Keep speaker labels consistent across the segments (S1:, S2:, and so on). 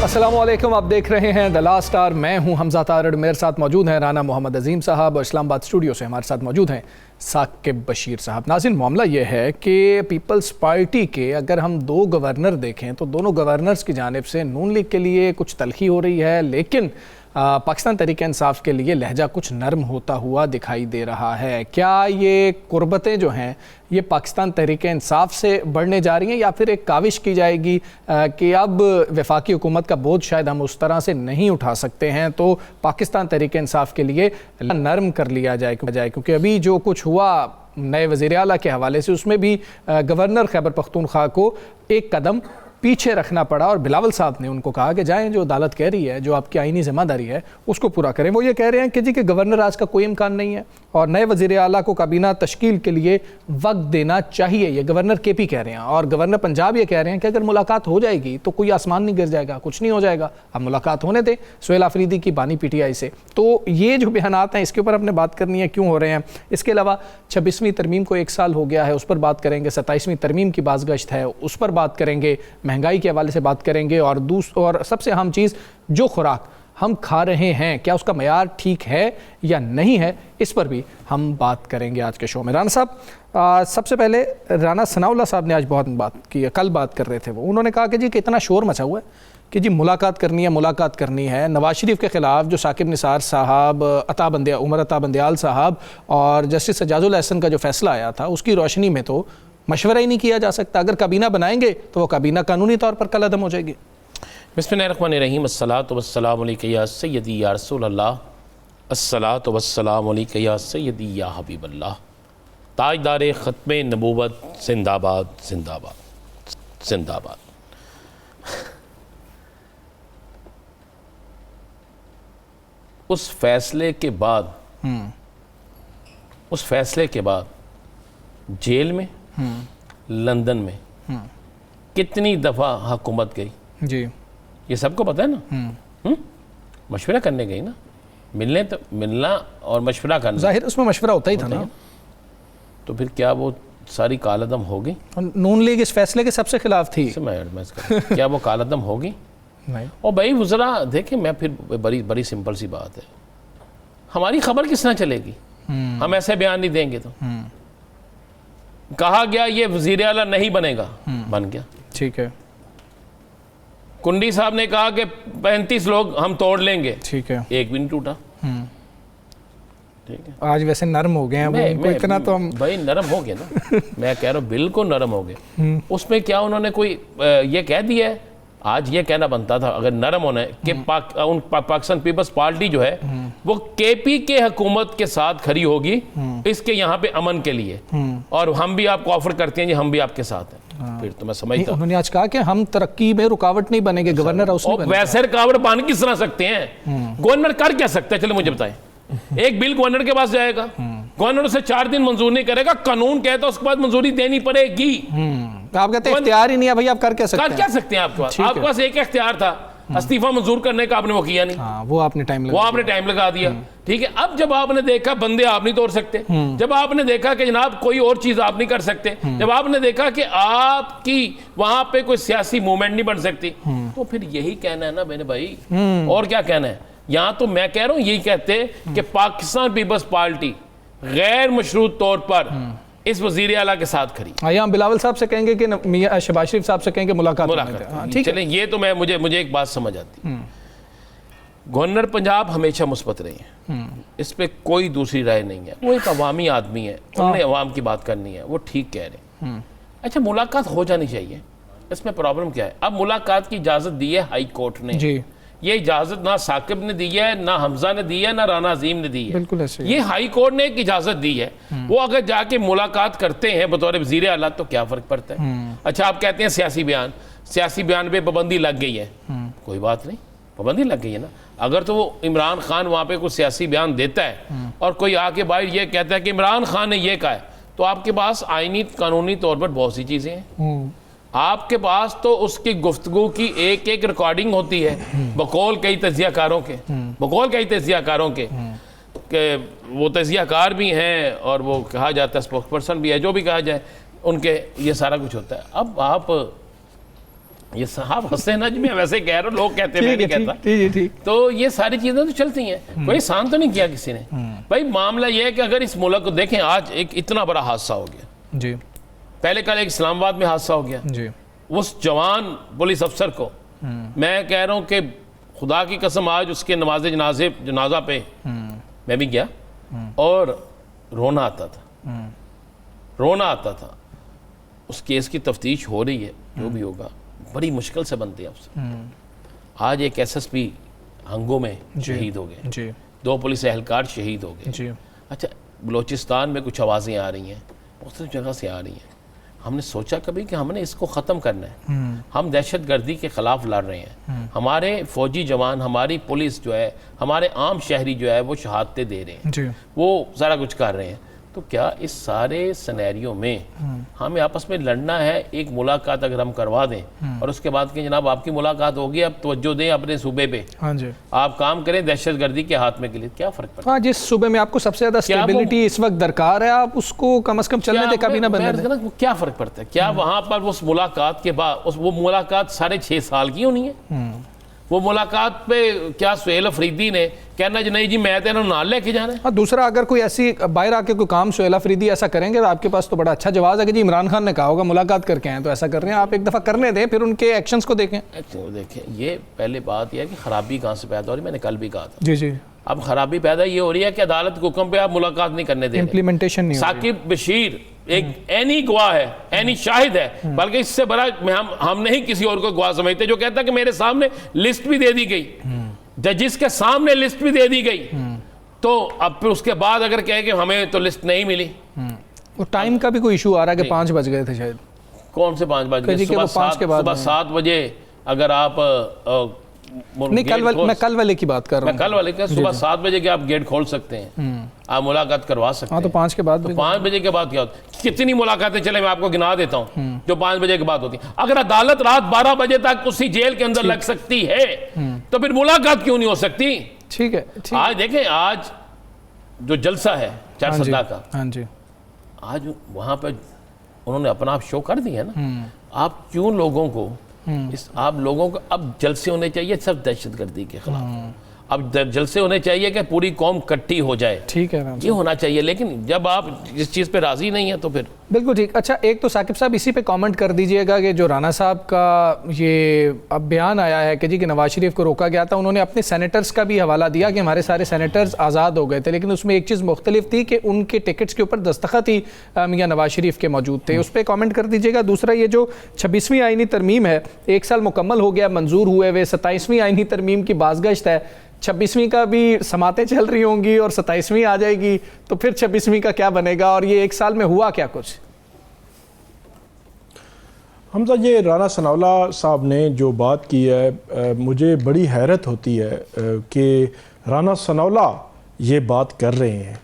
S1: अस्सलामुअलैकुम, आप देख रहे हैं द लास्ट आवर। मैं हूं हमजा तारड़, मेरे साथ मौजूद हैं राना मोहम्मद अजीम साहब और इस्लामाबाद स्टूडियो से हमारे साथ मौजूद हैं साकिब बशीर साहब। नाज़रीन, मामला ये है कि पीपल्स पार्टी के अगर हम दो गवर्नर देखें तो दोनों गवर्नर्स की जानिब से नून लीग के लिए कुछ तलखी हो रही है, लेकिन पाकिस्तान तहरीक इंसाफ के लिए लहजा कुछ नरम होता हुआ दिखाई दे रहा है। क्या ये कुर्बतें जो हैं ये पाकिस्तान तहरीक इंसाफ से बढ़ने जा रही हैं या फिर एक काविश की जाएगी कि अब वफाकी हुकूमत का बोझ शायद हम उस तरह से नहीं उठा सकते हैं तो पाकिस्तान तहरीक इंसाफ के लिए नरम कर लिया जाए, क्योंकि अभी जो कुछ हुआ नए वज़ीर आला के हवाले से उसमें भी गवर्नर खैबर पख्तूनख्वा को एक कदम पीछे रखना पड़ा और बिलावल साहब ने उनको कहा कि जाएं, जो अदालत कह रही है, जो आपकी आईनी ज़िम्मेदारी है उसको पूरा करें। वो ये कह रहे हैं कि जी कि गवर्नर आज का कोई इम्कान नहीं है और नए वज़ीर आला को काबीना तश्कील के लिए वक्त देना चाहिए, ये गवर्नर केपी कह रहे हैं। और गवर्नर पंजाब ये कह रहे हैं कि अगर मुलाकात हो जाएगी तो कोई आसमान नहीं गिर जाएगा, कुछ नहीं हो जाएगा, अब मुलाकात होने दें। सुहेल आफरीदी की बानी PTI से। तो ये जो बयानात हैं इसके ऊपर हमने बात करनी है, क्यों हो रहे हैं। इसके अलावा 26वीं तरमीम को 1 साल हो गया है, उस पर बात करेंगे। 27वीं तरमीम की बाज़गश्त है, उस पर बात करेंगे। महंगाई के हवाले से बात करेंगे और सबसे अहम चीज़, जो खुराक हम खा रहे हैं क्या उसका मयार ठीक है या नहीं है, इस पर भी हम बात करेंगे आज के शो में। राना साहब, सबसे पहले राना सनाउल्लाह साहब ने आज बहुत बात की, कल बात कर रहे थे वो, उन्होंने कहा कि जी कि इतना शोर मचा हुआ है कि जी मुलाकात करनी है नवाज शरीफ के ख़िलाफ़ जो साकिब निसार साहब, उमर अता बंदयाल साहब और जस्टिस सजाजुल एहसन का जो फैसला आया था उसकी रोशनी में तो मशवरा ही नहीं किया जा सकता। अगर काबीना बनाएंगे तो वो काबीना कानूनी तौर पर कलअदम हो जाएगी।
S2: बिस्मिल्लाहिर्रहमानिर्रहीम, अस्सलातु वस्सलामु अलैका या सय्यदी या रसूल अल्लाह, अस्सलातु वस्सलामु अलैका या सय्यदी या हबीब अल्लाह। ताजदार ख़त्मे नबूवत जिंदाबाद जिंदाबाद जिंदाबाद। उस फैसले के बाद जेल में, लंदन में कितनी दफ़ा हुकूमत गई
S1: जी,
S2: ये सबको पता है ना। मशवरा करने गई ना, मिलना और मशवरा करना,
S1: जाहिर उसमें मशवरा होता ही था ना।
S2: तो फिर क्या वो सारी कालदम होगी?
S1: नून लीग इस फैसले के सबसे खिलाफ थी।
S2: क्या वो कालदम होगी? नहीं। और भाई गुजरा देखें, मैं फिर बड़ी सिंपल सी बात है, हमारी खबर किस तरह चलेगी? हम ऐसे बयान नहीं देंगे तो। कहा गया ये वज़ीर आला नहीं बनेगा, बन गया, ठीक है। कुंडी साहब ने कहा कि 35 लोग हम तोड़ लेंगे, ठीक है, एक भी नहीं टूटा। ठीक है, आज वैसे नरम हो गए हैं वो, इतना तो हम भाई नरम हो गए ना। मैं कह रहा हूँ बिल्कुल नरम हो गए। उसमें क्या उन्होंने कोई ये कह दिया है? आज ये कहना बनता था अगर नरम होना है कि पाकिस्तान पीपल्स पार्टी जो है वो KP के हुकूमत के साथ खड़ी होगी इसके यहाँ पे अमन के लिए, और हम भी आपको ऑफर करते हैं जी, हम भी आपके साथ हैं। फिर तो मैं समझता हूं। उन्होंने आज कहा कि हम तरक्की में रुकावट नहीं बनेंगे, गवर्नर हाउस नहीं बनेगा। वैसे रुकावट बन किस तरह सकते हैं? गवर्नर कर क्या सकते हैं? चलो मुझे बताएं। एक बिल गवर्नर के पास जाएगा, गवर्नर उसे 4 दिन मंजूर नहीं करेगा, कानून कहता है उसके बाद मंजूरी देनी पड़ेगी। आप कहते हैं इख्तियार ही नहीं है भाई, आप कर क्या सकते हैं? कर क्या सकते हैं? आपके पास एक इख्तियार था, इस्तीफा मंजूर करने का, आपने वो किया नहीं। वो आपने टाइम लगा दिया। ठीक है, अब जब आपने देखा बंदे आप नहीं तोड़ सकते, जब आपने देखा कि जनाब कोई और चीज आप नहीं कर सकते, जब आपने देखा कि आपकी वहां पे कोई सियासी मूवमेंट नहीं बन सकती, तो फिर यही कहना है ना मेरे भाई, और क्या कहना है? यहां तो मैं कह रहा हूं यही कहते कि पाकिस्तान पीपल्स पार्टी गैर मशरूत तौर पर इस वजीर आला के साथ खड़ी। यहाँ बिलावल साहब से कहेंगे कि मियां शहबाज शरीफ साहब से कहेंगे मुलाकात। ठीक है, ये तो मैं मुझे एक बात समझ आती। गवर्नर पंजाब हमेशा मुस्बत रहे हैं, इस पे कोई दूसरी राय नहीं है। वो एक अवामी आदमी है, उन्होंने अवाम की बात करनी है, वो ठीक कह रहे हैं। अच्छा, मुलाकात हो जानी चाहिए, इसमें प्रॉब्लम क्या है? अब मुलाकात की इजाजत दी है हाई कोर्ट ने जी। ये इजाजत ना साकिब ने दी है, ना हमजा ने दी है, ना राना अजीम ने दी है। बिल्कुल ऐसे ये हाई कोर्ट ने एक इजाजत दी है। वो अगर जाके मुलाकात करते हैं बतौर वजीर आला तो क्या फर्क पड़ता है? अच्छा, आप कहते हैं सियासी बयान पे पाबंदी लग गई है, कोई बात नहीं, पाबंदी लग गई है ना। अगर तो वो इमरान खान वहां पे कुछ सियासी बयान देता है और कोई आके बाहर ये कहता है कि इमरान खान ने ये कहा है, तो आपके पास आईनी कानूनी तौर पर बहुत सी चीजें हैं। आपके पास तो उसकी गुफ्तगू की एक एक रिकॉर्डिंग होती है, बकौल कई तजियाकारों के वो तजियाकार भी हैं और वो कहा जाता है स्पोक्स पर्सन भी है, जो भी कहा जाए, उनके ये सारा कुछ होता है। अब आप ये साहब हंसते ना जी, मैं वैसे कह रहा हूँ, लोग कहते हैं, मैं नहीं कहता।
S1: ठीक।
S2: तो ये सारी चीजें तो चलती हैं, कोई शांत तो नहीं किया किसी ने। भाई मामला ये है कि अगर इस मुल्क को देखें, आज एक इतना बड़ा हादसा हो गया
S1: जी,
S2: पहले कल एक इस्लामाबाद में हादसा हो गया
S1: जी,
S2: उस जवान पुलिस अफसर को, मैं कह रहा हूँ कि खुदा की कसम आज उसके जनाजा पे मैं भी गया और रोना आता था। उस केस की तफ्तीश हो रही है, जो भी होगा बड़ी मुश्किल से बनती है अफसर। आज एक SSP हंगो में शहीद हो गए
S1: जी,
S2: 2 पुलिस एहलकार शहीद हो गए
S1: जी।
S2: अच्छा, बलोचिस्तान में कुछ आवाज़ें आ रही हैं, मुख्तलिफ जगह से आ रही हैं। हमने सोचा कभी कि हमने इसको ख़त्म करना है। हम दहशत गर्दी के ख़िलाफ़ लड़ रहे हैं, हमारे फ़ौजी जवान, हमारी पुलिस जो है, हमारे आम शहरी जो है वो शहादतें दे रहे हैं
S1: जी,
S2: वो सारा कुछ कर रहे हैं। तो क्या इस सारे सिनेरियो में हमें आपस में लड़ना है? एक मुलाकात अगर हम करवा दें और उसके बाद कि जनाब आपकी मुलाकात होगी, अब तवज्जो दें अपने सूबे पे,
S1: हाँ जी,
S2: आप काम करें दहशतगर्दी के हाथ में के लिए, क्या फ़र्क पड़ता है?
S1: हाँ, जिस सूबे में आपको सबसे ज़्यादा स्टेबिलिटी इस वक्त दरकार है, आप उसको कम से कम चलने दें, कभी ना बनने दें।
S2: क्या फ़र्क पड़ता है? क्या वहाँ पर उस मुलाकात के बाद वो मुलाकात 6.5 साल की होनी है? वो मुलाकात पे क्या सुहेल अफरीदी ने कहना जी नहीं जी मैं तो इन्होंने नाल लेके जाना है?
S1: हाँ, दूसरा अगर कोई ऐसी बाहर आके कोई काम सुहेल अफरीदी ऐसा करेंगे तो आपके पास तो बड़ा अच्छा जवाब है कि जी इमरान खान ने कहा होगा मुलाकात करके आए तो ऐसा कर रहे हैं, आप एक दफ़ा करने दें, फिर उनके एक्शंस को देखें।
S2: देखें, ये पहले बात यह है कि ख़राबी कहाँ से पैदा हो रही है, मैंने कल भी कहा था।
S1: जी जी,
S2: अब खराबी पैदा ये हो रही है कि अदालत के हुक्म पे आप मुलाकात नहीं करने दे रहे।
S1: इम्प्लीमेंटेशन नहीं हो रही।
S2: साकिब बशीर एक ऐनी गवाह है, ऐनी शाहिद है, बल्कि इससे बड़ा हम नहीं किसी और को गवाह समझते, जो कहता है कि मेरे सामने लिस्ट भी दे दी गई, जजिस के सामने लिस्ट भी दे दी गई, तो अब फिर उसके बाद अगर कहे कि हमें तो लिस्ट नहीं मिली।
S1: वो टाइम का भी कोई इशू आ रहा है कि 5 बज गए थे शायद।
S2: कौन से 5 बज गए? सुबह 7 बजे अगर आप
S1: नहीं, मैं कल वाले की बात कर रहा हूँ।
S2: कल वाले का सुबह 7 बजे के आप गेट खोल सकते हैं, आप मुलाकात करवा सकते हैं।
S1: हाँ, तो 5 के बाद,
S2: तो 5 बजे के बाद क्या होता है? कितनी मुलाकातें चले, मैं आपको गिना देता हूँ जो 5 बजे के बाद होती है। अगर अदालत रात 12 बजे तक उसी जेल के अंदर लग सकती है तो फिर मुलाकात क्यों नहीं हो सकती?
S1: ठीक है।
S2: आज देखें, आज जो जलसा है चारसदा का,
S1: हाँ जी,
S2: आज वहां पर उन्होंने अपना आप शो कर दिया ना। आप क्यों लोगों को आप लोगों को अब जलसे होने चाहिए सब दहशतगर्दी के खिलाफ, अब जलसे होने चाहिए कि पूरी कौम इकट्ठी हो जाए,
S1: ठीक है,
S2: ये होना चाहिए। लेकिन जब आप इस चीज़ पे राजी नहीं है तो फिर
S1: बिल्कुल ठीक। अच्छा, एक तो साकिब साहब इसी पे कमेंट कर दीजिएगा कि जो राना साहब का ये अब बयान आया है कि जी कि नवाज शरीफ को रोका गया था, उन्होंने अपने सेनेटर्स का भी हवाला दिया कि हमारे सारे सेनेटर्स आज़ाद हो गए थे, लेकिन उसमें एक चीज़ मुख्तलिफ थी कि उनके टिकट्स के ऊपर दस्तखत ही मियां नवाज शरीफ के मौजूद थे। उस पर कमेंट कर दीजिएगा। दूसरा, ये जो 26वीं आइनी तरमीम है, 1 साल मुकम्मल हो गया, मंजूर हुए हुए 27वीं आइनी तरमीम की बाज़गश्त है। 26वीं का भी समातें चल रही होंगी और 27वीं आ जाएगी, तो फिर 26वीं का क्या बनेगा? और ये 1 साल में हुआ क्या कुछ?
S3: हमजा, ये राना सनाउल्लाह साहब ने जो बात की है, मुझे बड़ी हैरत होती है कि राना सनाउल्लाह ये बात कर रहे हैं।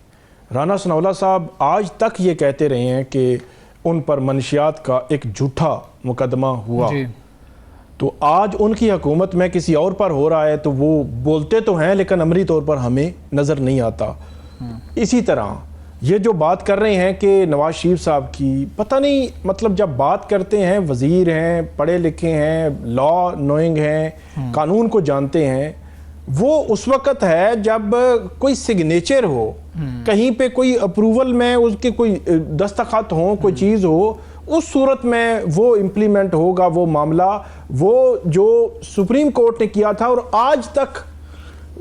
S3: राना सनाउल्लाह साहब आज तक ये कहते रहे हैं कि उन पर मनशियात का एक झूठा मुकदमा हुआ जी। तो आज उनकी हुकूमत में किसी और पर हो रहा है तो वो बोलते तो हैं लेकिन अमली तौर पर हमें नज़र नहीं आता। इसी तरह ये जो बात कर रहे हैं कि नवाज शरीफ साहब की, पता नहीं, मतलब जब बात करते हैं, वज़ीर हैं, पढ़े लिखे हैं, लॉ नोइंग हैं, कानून को जानते हैं, वो उस वक़्त है जब कोई सिग्नेचर हो, कहीं पे कोई अप्रूवल में उसके कोई दस्तखत हो, कोई चीज़ हो, उस सूरत में वो इम्प्लीमेंट होगा वो मामला, वो जो सुप्रीम कोर्ट ने किया था। और आज तक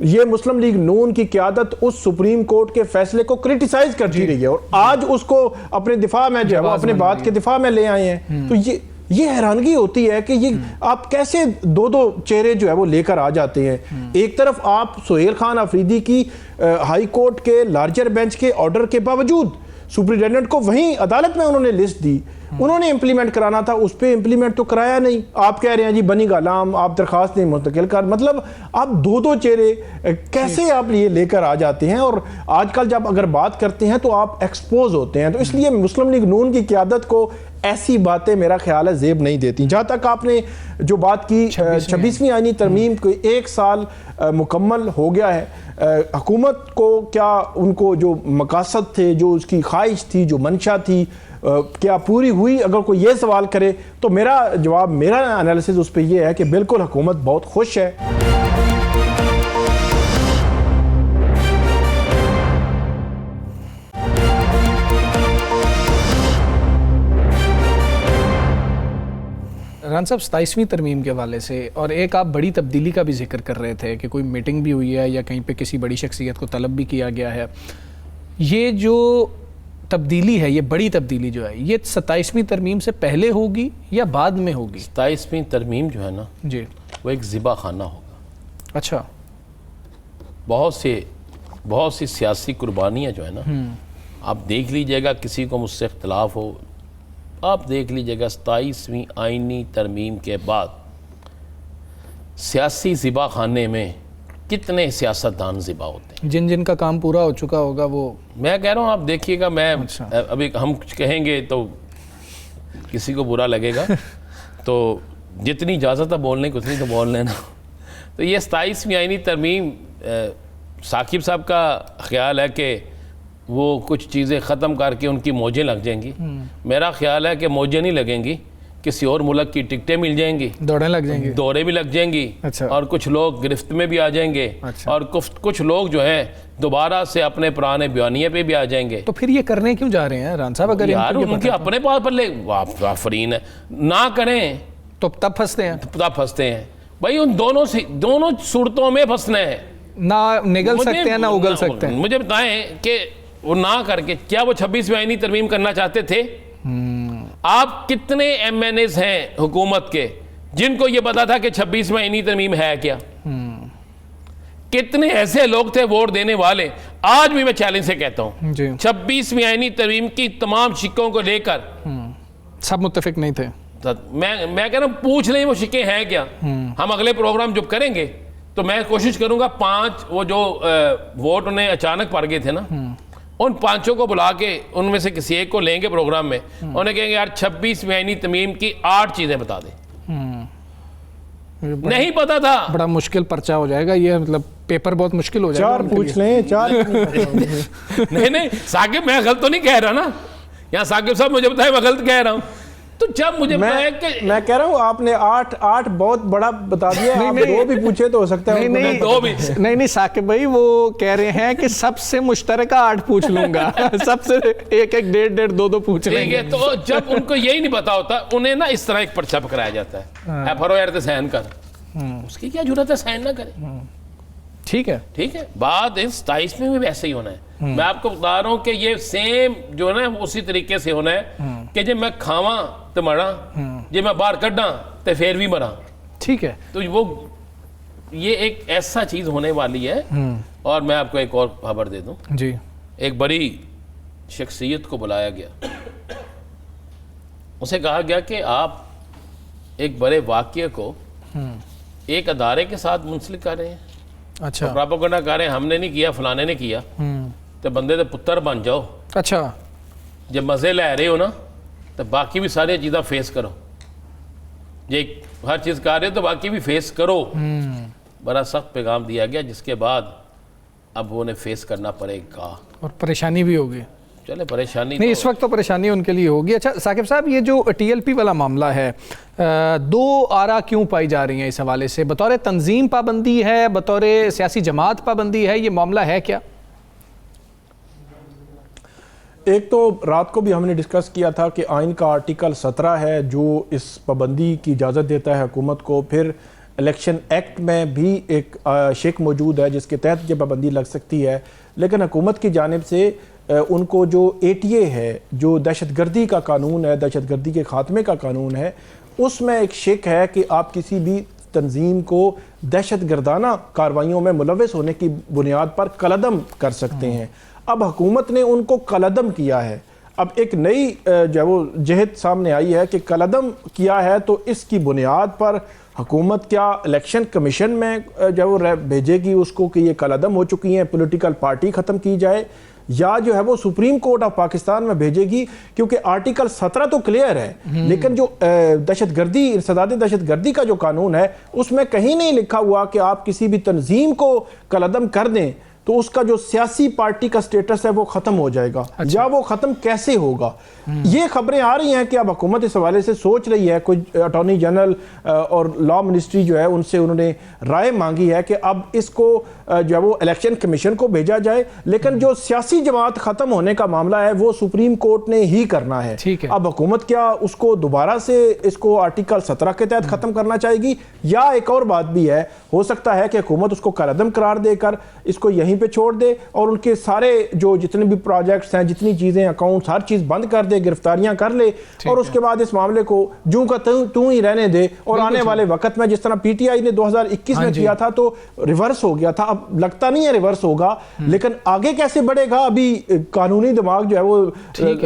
S3: ये मुस्लिम लीग नून की क़यादत उस सुप्रीम कोर्ट के फैसले को क्रिटिसाइज करती रही है और आज उसको अपने दिफा में जो है वो अपने बात के दिफा में ले आए हैं। तो ये हैरानगी होती है कि ये आप कैसे दो चेहरे जो है वो लेकर आ जाते हैं। एक तरफ आप सुहेल खान अफरीदी की हाई कोर्ट के लार्जर बेंच के ऑर्डर के बावजूद सुप्रिटेंडेंट को वहीं अदालत में उन्होंने लिस्ट दी, उन्होंने इंप्लीमेंट कराना था, उस पर इंप्लीमेंट तो कराया नहीं। आप कह रहे हैं जी बनी गालाम, आप दरखास्त नहीं मुंतकिल कर, मतलब आप दो चेहरे कैसे आप ये लेकर आ जाते हैं। और आजकल जब अगर बात करते हैं तो आप एक्सपोज होते हैं। तो इसलिए मुस्लिम लीग नून की क़यादत को ऐसी बातें मेरा ख्याल है ज़ेब नहीं देती। जहाँ तक आपने जो बात की 26वीं आईनी तरमीम को 1 साल मुकम्मल हो गया है, हुकूमत को क्या उनको जो मकासद थे, जो उसकी ख्वाहिश थी, जो मंशा थी, क्या पूरी हुई? अगर कोई ये सवाल करे तो मेरा जवाब, मेरा एनालिसिस उस पर यह है कि बिल्कुल हुकूमत बहुत खुश है।
S1: राना साहब, 27वीं तरमीम के हवाले से और एक आप बड़ी तब्दीली का भी जिक्र कर रहे थे कि कोई मीटिंग भी हुई है या कहीं पे किसी बड़ी शख्सियत को तलब भी किया गया है। ये जो तब्दीली है, ये बड़ी तब्दीली जो है, ये 27वीं तरमीम से पहले होगी या बाद में होगी?
S2: 27वीं तरमीम जो है ना
S1: जी,
S2: वो एक ज़िबा खाना होगा।
S1: अच्छा।
S2: बहुत सी सियासी कुर्बानियाँ जो है ना, आप देख लीजिएगा, किसी को मुझसे इख्तलाफ हो, आप देख लीजिएगा 27वीं आईनी तरमीम के बाद सियासी ज़िबा खाने में कितने सियासतदान ज़िबा होते हैं।
S1: जिन का काम पूरा हो चुका होगा वो,
S2: मैं कह रहा हूँ, आप देखिएगा, मैं
S1: अच्छा।
S2: अभी हम कुछ कहेंगे तो किसी को बुरा लगेगा तो जितनी इजाज़त है बोलने की उतनी तो बोल लेना। तो ये 27वीं आईनी तरमीम, साकिब साहब का ख्याल है कि वो कुछ चीज़ें ख़त्म करके उनकी मौजें लग जाएंगी। मेरा ख्याल है कि मौजें नहीं लगेंगी, किसी और मुल्क की टिकटें मिल जाएंगी,
S1: दौड़े लग जाएंगी,
S2: दौरे भी लग जाएंगी।
S1: अच्छा।
S2: और कुछ लोग गिरफ्त में भी आ जाएंगे।
S1: अच्छा।
S2: और कुछ लोग जो हैं दोबारा से अपने पुराने बयानिए पे भी आ जाएंगे।
S1: तो फिर ये करने क्यों जा रहे हैं राना साहब? अगर
S2: यार
S1: इनको ये
S2: उनके
S1: पता
S2: अपने पास पर आफरीन है, ना करें
S1: तो तब फंसते हैं,
S2: तब फंसते हैं। भाई उन दोनों सूरतों में फंसना है,
S1: ना निगल सकते हैं ना उगल सकते हैं।
S2: मुझे बताएं कि वो ना करके क्या वो 26वीं आईनी तरमीम करना चाहते थे? आप कितने MNAs हैं हुकूमत के जिनको ये पता था कि 26वीं आईनी तरमीम है क्या? कितने ऐसे लोग थे वोट देने वाले? आज भी मैं चैलेंज से कहता हूं, 26वीं आईनी तरमीम की तमाम शिकों को लेकर
S1: सब मुत्तफिक नहीं थे।
S2: मैं कह रहा हूं, पूछ लें वो शिकें हैं क्या। हम अगले प्रोग्राम जब करेंगे तो मैं कोशिश करूंगा 5 वो जो वोट उन्हें अचानक पड़ गए थे ना, उन 5 को बुला के उनमें से किसी एक को लेंगे प्रोग्राम में, उन्हें कहेंगे यार 26वीं आईनी तरमीम की 8 चीजें बता दे। नहीं पता था,
S1: बड़ा मुश्किल पर्चा हो जाएगा ये, मतलब पेपर बहुत मुश्किल हो जाएगा।
S3: 4 पूछ लें, 4
S2: नहीं साकिब, मैं गलत तो नहीं कह रहा ना, यहाँ साकिब साहब मुझे बताए मैं गलत कह रहा हूँ। तो जब मुझे
S3: मैं कह रहा हूँ आपने 8 बहुत बड़ा बता दिया। आप 2 भी पूछे तो हो सकता है।
S1: नहीं
S2: 2 भी
S1: नहीं साकिब भाई वो कह रहे हैं कि सबसे मुश्तरका 8 पूछ लूंगा सबसे 1 1 1 2 पूछ लेंगे।
S2: ठीक है, तो जब उनको यही नहीं पता होता, उन्हें ना इस तरह एक पर्चा पकड़ाया जाता है, फरो यार साइन कर, उसकी क्या जरूरत है साइन ना करे।
S1: ठीक है,
S2: बात इस 27 में भी वैसे ही होना है। मैं आपको बता रहा हूँ कि ये सेम जो है ना उसी तरीके से होना है कि जब मैं खावा तो मरा, जब मैं बाहर कड्डा तो फिर भी मरा।
S1: ठीक है,
S2: तो वो ये एक ऐसा चीज होने वाली है। और मैं आपको एक और खबर दे दूं
S1: जी,
S2: एक बड़ी शख्सियत को बुलाया गया, उसे कहा गया कि आप एक बड़े वाक़ये को एक अदारे के साथ मुंसलिक कर रहे हैं।
S1: अच्छा,
S2: प्रोपेगेंडा कर रहे हैं, हमने नहीं किया फलाने ने किया, तो बंदे तो पुत्र बन जाओ।
S1: अच्छा,
S2: जब मजे ले रहे हो ना तो बाकी भी सारी चीज़ें फेस करो। ये हर चीज़ कर रहे हो तो बाकी भी फेस करो। बड़ा सख्त पैगाम दिया गया, जिसके बाद अब उन्हें फेस करना पड़ेगा
S1: और परेशानी भी होगी।
S2: चले परेशानी
S1: नहीं, इस वक्त तो परेशानी उनके लिए होगी। अच्छा साकिब साहब, ये जो TLP वाला मामला है, 2 आरा क्यों पाई जा रही हैं इस हवाले से? बतौर तंजीम पाबंदी है, बतौर सियासी जमात पाबंदी है, ये मामला है क्या?
S3: एक तो रात को भी हमने डिस्कस किया था कि आइन का आर्टिकल 17 है जो इस पाबंदी की इजाज़त देता है हुकूमत को। फिर इलेक्शन एक्ट में भी एक शेक मौजूद है जिसके तहत ये पाबंदी लग सकती है। लेकिन हुकूमत की जानिब से उनको जो ATA है, जो दहशतगर्दी का कानून है, दहशतगर्दी के ख़ात्मे का कानून है, उसमें एक शेक है कि आप किसी भी तंजीम को दहशतगर्दाना कार्रवाइयों में मुलव्वस होने की बुनियाद पर कलअदम कर सकते हैं। अब हुकूमत ने उनको कलअदम किया है। अब एक नई जो वो जहद सामने आई है कि कलअदम किया है, तो इसकी बुनियाद पर हुकूमत क्या इलेक्शन कमीशन में जो वो भेजेगी उसको कि ये कलअदम हो चुकी हैं, पॉलिटिकल पार्टी ख़त्म की जाए, या जो है वो सुप्रीम कोर्ट ऑफ पाकिस्तान में भेजेगी? क्योंकि आर्टिकल 17 तो क्लियर है, लेकिन जो दहशतगर्दी, इंसदाद दहशतगर्दी का जो कानून है उसमें कहीं नहीं लिखा हुआ कि आप किसी भी तंजीम को कलअदम कर दें तो उसका जो सियासी पार्टी का स्टेटस है वो ख़त्म हो जाएगा। या वो ख़त्म कैसे होगा, ये खबरें आ रही हैं कि अब हुकूमत इस हवाले से सोच रही है। कोई अटॉर्नी जनरल और लॉ मिनिस्ट्री जो है उनसे उन्होंने राय मांगी है कि अब इसको जो है वो इलेक्शन कमीशन को भेजा जाए, लेकिन जो सियासी जमात ख़त्म होने का मामला है वो सुप्रीम कोर्ट ने ही करना है। अब हुकूमत क्या उसको दोबारा से इसको आर्टिकल 17 के तहत ख़त्म करना चाहेगी, या एक और बात भी है, हो सकता है कि हुकूमत उसको कलअदम करार देकर इसको यहीं पे छोड़ दे और उनके सारे जो जितने भी प्रोजेक्ट्स हैं, जितनी चीज़ें, अकाउंट्स, हर चीज़ बंद कर दे, गिरफ्तारियां कर ले और उसके बाद इस मामले को जूं का तू ही रहने दे। और आने वाले वक्त में जिस तरह पीटीआई ने 2021 में किया था तो रिवर्स हो गया था, अब लगता नहीं है रिवर्स होगा, लेकिन आगे कैसे बढ़ेगा अभी कानूनी दिमाग जो है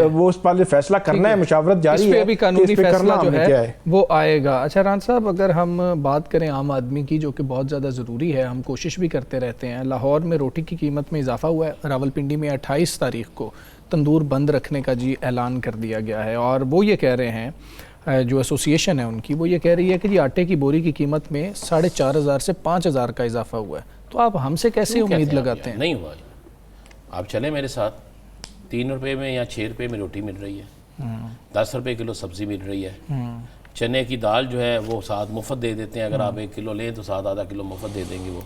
S3: वो उस पर फैसला करना है, मुशावरत जारी है,
S1: अभी कानूनी फैसला जो है वो आएगा। अच्छा राना साहब, अगर हम बात करें आम आदमी की, जो कि बहुत ज़्यादा ज़रूरी है, हम कोशिश भी करते रहते हैं। लाहौर में रोटी की कीमत में इजाफा हुआ है, रावलपिंडी में 28 तारीख को तंदूर बंद रखने का जी ऐलान कर दिया गया है, और वो ये कह रहे हैं, जो एसोसिएशन है उनकी, वो ये कह रही है कि जी आटे की बोरी की कीमत में 4,500 से 5,000 का इजाफा हुआ है। तो आप हमसे कैसे उम्मीद लगाते हैं?
S2: नहीं हुआ। आप चले मेरे साथ, 3 रुपये में या 6 रुपये में रोटी मिल रही है, 10 रुपये किलो सब्जी मिल रही है, चने की दाल जो है वो साथ मुफ्त दे देते हैं, अगर आप 1 किलो लें तो साथ आधा किलो मुफ्त दे देंगे वो।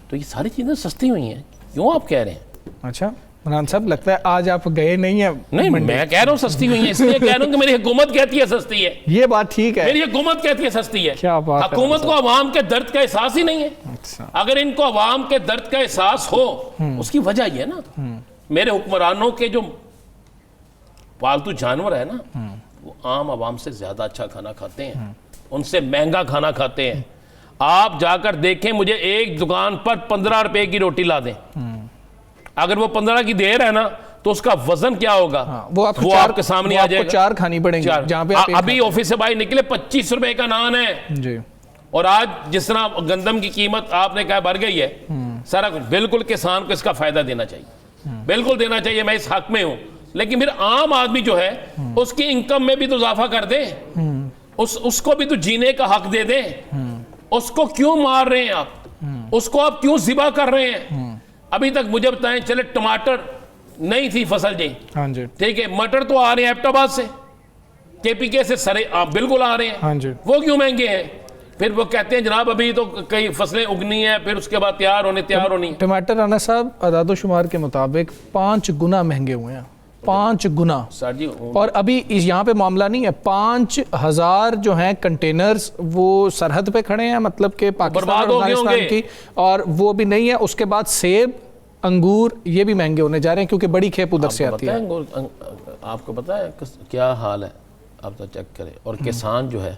S2: तो ये सारी चीज़ें सस्ती हुई हैं, क्यों आप कह रहे हैं?
S1: अच्छा राना साहब, लगता है आज आप गए नहीं है।
S2: नहीं, मैं कह रहा हूँ सस्ती हुई है, इसलिए कह रहा हूँ कि मेरी हुकूमत कहती है सस्ती है।
S1: ये बात ठीक है,
S2: मेरी हुकूमत कहती है सस्ती है।
S1: क्या बात है,
S2: हुकूमत को अवाम के दर्द का एहसास ही नहीं है।
S1: अच्छा।
S2: अगर इनको अवाम के दर्द का एहसास हो, उसकी वजह ये है ना, मेरे हुक्मरानों के जो पालतू जानवर है ना, वो आम आवाम से ज्यादा अच्छा खाना खाते हैं, उनसे महंगा खाना खाते हैं। आप जाकर देखें, मुझे एक दुकान पर 15 रुपए की रोटी ला दें, अगर वो 15 की दे रहा है ना तो उसका वजन क्या होगा?
S1: वो
S2: आपके सामने आ जाएगा।
S1: 4 खानी पड़ेंगे। जहां पे
S2: अभी ऑफिस से बाहर निकले 25 रुपए का नान है
S1: जी,
S2: और आज जिस तरह गंदम की कीमत आपने कहा बढ़ गई है, सारा कुछ बिल्कुल किसान को इसका फायदा देना चाहिए, बिल्कुल देना चाहिए, मैं इस हक में हूं। लेकिन फिर आम आदमी जो है उसकी इनकम में भी तो इजाफा कर दे, उसको भी तो जीने का हक दे दे। उसको क्यों मार रहे हैं आप? उसको आप क्यों जिबा कर रहे हैं? अभी तक मुझे बताएं, चले टमाटर नहीं थी फसल जी,
S1: हाँ जी,
S2: ठीक है, मटर तो आ रहे हैं एबटाबाद से, केपीके से सरे आप बिल्कुल आ रहे हैं,
S1: हाँ जी,
S2: वो क्यों महंगे हैं? फिर वो कहते हैं जनाब अभी तो कई फसलें उगनी है, फिर उसके बाद तैयार होनी।
S1: टमाटर राना साहब आदादोशुमार के मुताबिक 5 गुना महंगे हुए हैं, 5 गुना
S2: सर जी।
S1: और अभी यहाँ पे मामला नहीं है, 5,000 जो हैं कंटेनर्स वो सरहद पे खड़े हैं, मतलब कि पाकिस्तान और अफगानिस्तान की, और वो भी नहीं है। उसके बाद सेब, अंगूर ये भी महंगे होने जा रहे हैं क्योंकि बड़ी खेप उधर से आती है।
S2: आपको पता है क्या हाल है? आप तो चेक करें। और किसान जो है,